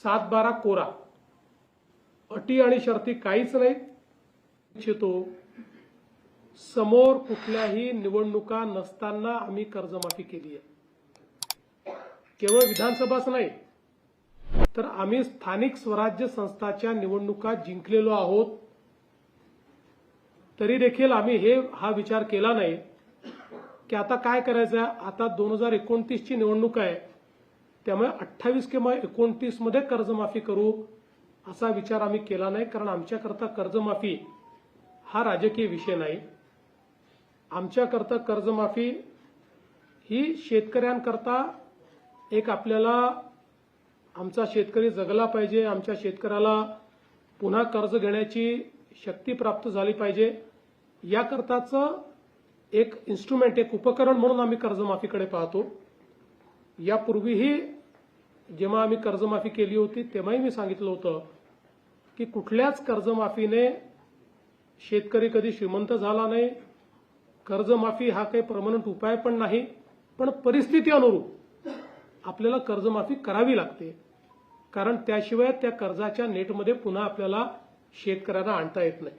7-12 कोरा, अटी आणि शर्ती काहीच नाहीत. इच्छितो समोर कुठल्याही निवडणुका नसताना आम्ही कर्जमाफी केली आहे. केवळ विधानसभाच नाही तर आम्ही स्थानिक स्वराज्य संस्थाच्या निवडणुका जिंकलेलो आहोत. तरी देखील आम्ही हा विचार केला नाही की आता काय करायचं. आता 2029 ची निवडणूक आहे, त्यामुळे 28 किंवा 29 मध्ये कर्जमाफी करू असा विचार आम्ही केला नाही. कारण आमच्याकरता कर्जमाफी हा राजकीय विषय नाही. आमच्याकरता कर्जमाफी ही शेतकऱ्यांकरता एक आपल्याला आमचा शेतकरी जगला पाहिजे, आमच्या शेतकऱ्याला पुन्हा कर्ज घेण्याची शक्ती प्राप्त झाली पाहिजे, याकरताचं एक इन्स्ट्रुमेंट, एक उपकरण म्हणून आम्ही कर्जमाफीकडे पाहतो. यापूर्वीही जेव्हा आम्ही कर्जमाफी केली होती तेव्हाही मी सांगितलं होतं की कुठल्याच कर्जमाफीने शेतकरी कधी श्रीमंत झाला नाही. कर्जमाफी हा काही परमनंट उपाय पण नाही, पण परिस्थिती अनुरूप आपल्याला कर्जमाफी करावी लागते. कारण त्याशिवाय त्या कर्जाच्या नेटमध्ये पुन्हा आपल्याला शेतकऱ्यांना आणता येत नाही.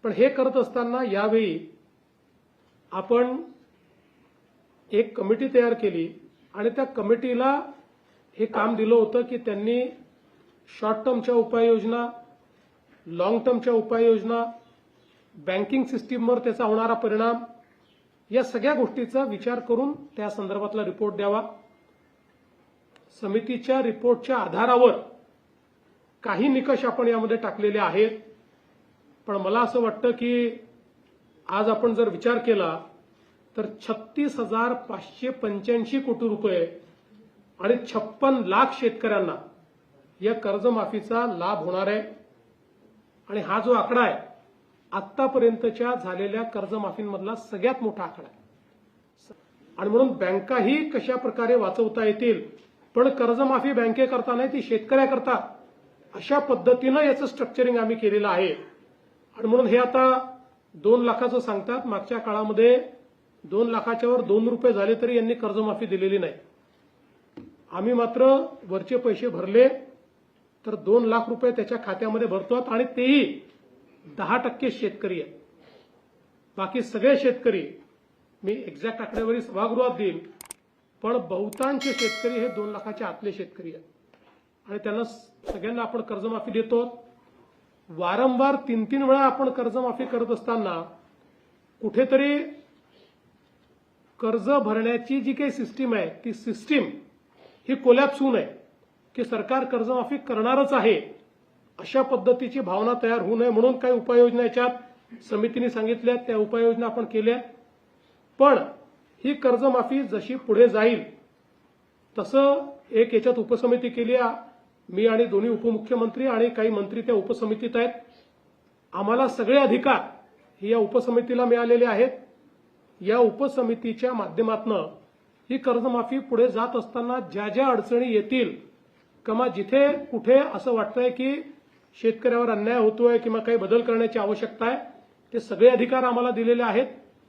पण हे करत असताना यावेळी आपण एक कमिटी तयार केली आणि त्या कमिटीला हे काम दिलं होतं की त्यांनी शॉर्ट टर्मच्या उपाययोजना, लॉंग टर्मच्या उपाययोजना, बँकिंग सिस्टीमवर त्याचा होणारा परिणाम, या सगळ्या गोष्टीचा विचार करून त्या संदर्भातला रिपोर्ट द्यावा. समितीच्या रिपोर्टच्या आधारावर काही निकष आपण यामध्ये टाकलेले आहेत. पण मला असं वाटतं की आज आपण जर विचार केला तर 36,585 कोटी रुपये आणि 56 लाख शेतकऱ्यांना या कर्जमाफीचा लाभ होणार आहे. आणि हा जो आकडा आहे आतापर्यंतच्या झालेल्या कर्जमाफींमधला सगळ्यात मोठा आकडा आहे. आणि म्हणून बँकाही कशा प्रकारे वाचवता येतील, पण कर्जमाफी बँकेकरता नाही, ती शेतकऱ्याकरता, अशा पद्धतीनं याचं स्ट्रक्चरिंग आम्ही केलेलं आहे. आणि म्हणून हे आता 2 लाखाचं सांगतात. मागच्या काळामध्ये 2 लाखाच्या वर 2 रुपये झाले तरी यांनी कर्जमाफी दिलेली नाही. आम्ही मात्र वरचे पैसे भरले तर 2 लाख रुपये त्याच्या खात्यामध्ये भरतो आणि तेही 10% शेतकरी आहेत. बाकी सगळे शेतकरी, मी एक्झॅक्ट आकडेवारी सभागृहात देईल, पण बहुतांश शेतकरी हे 2 लाखाच्या आतले शेतकरी आहेत. आणि त्यांना सगळ्यांना आपण कर्जमाफी देतो. वारंवार 3-3 वेळा आपण कर्जमाफी करत असताना कुठेतरी कर्ज भरण्याची जी काही सिस्टीम आहे ती सिस्टीम ही कोलॅप्स होऊ नये, की सरकार कर्जमाफी करणारच आहे अशा पद्धतीची भावना तयार होऊ नये म्हणून काही उपाययोजना याच्यात समितीने सांगितल्या, त्या उपाययोजना आपण केल्या. पण ही कर्जमाफी जशी पुढे जाईल तसं एक याच्यात उपसमिती केली आहे. मी आणि दोन्ही उपमुख्यमंत्री आणि काही मंत्री त्या उपसमितीत आहेत. आम्हाला सगळे अधिकार हे या उपसमितीला मिळालेले आहेत. या उपसमितीच्या माध्यमातून ही कर्जमाफी पुढे जात असताना ज्या ज्या अडचणी येतील किंवा जिथे कुठे असं वाटतंय की शेतकऱ्यावर अन्याय होतोय किंवा काही बदल करण्याची आवश्यकता आहे, ते सगळे अधिकार आम्हाला दिलेले आहेत.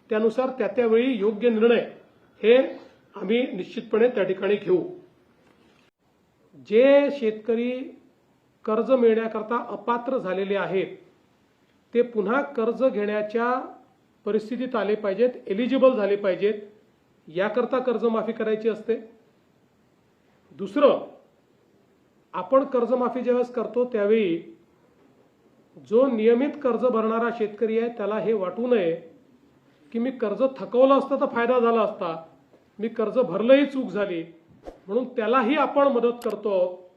त्यानुसार त्यावेळी योग्य निर्णय हे आम्ही निश्चितपणे त्या ठिकाणी घेऊ. जे शेतकरी कर्ज मिळण्याकरता अपात्र झालेले आहेत ते पुन्हा कर्ज घेण्याच्या परिस्थितीत आले पाहिजेत, एलिजिबल झाले पाहिजेत, याकरता कर्जमाफी करायची असते. दुसरं, आपण कर्जमाफी ज्यावेळेस करतो त्यावेळी जो नियमित कर्ज भरणारा शेतकरी आहे त्याला हे वाटू नये की मी कर्ज थकवलं असतं तर फायदा झाला असता, मी कर्ज भरलंही चूक झाली, म्हणून त्यालाही आपण मदत करतो.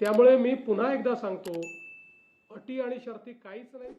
त्यामुळे मी पुन्हा एकदा सांगतो, अटी आणि शर्ती काहीच नाही.